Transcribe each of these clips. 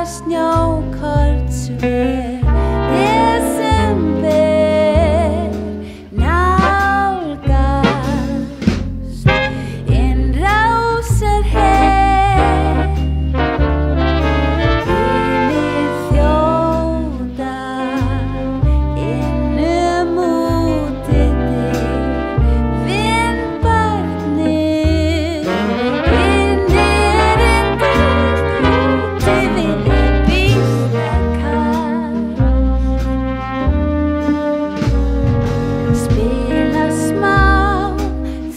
snjókornsver desember nálgast innrásar her hinir þjóta innum útidyr vindbarnir innir indult úti við býsna kalt spila smá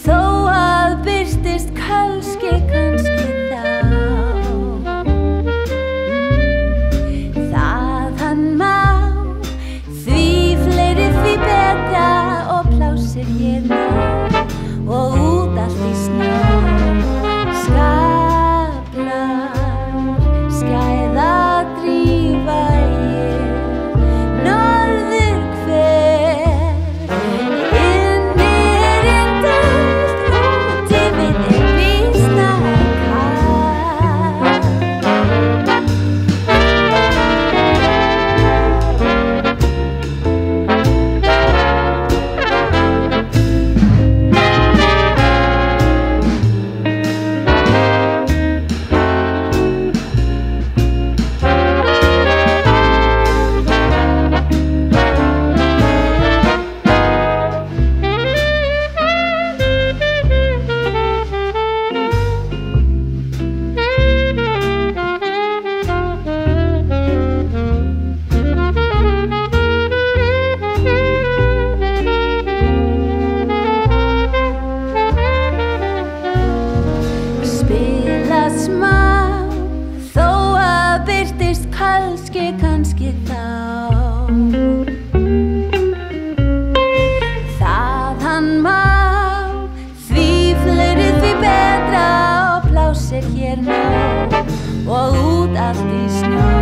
þó að birtist kannski þá það hann má því fleiri því betra og plásir hér nóg og út allt í snjó skaflar skæða drífa ég norður hver innir indult úti við býsna kalt spila smá þó að birtist kannski þá það hann má því fleiri því betra og plásir hér nóg og út allt í snjó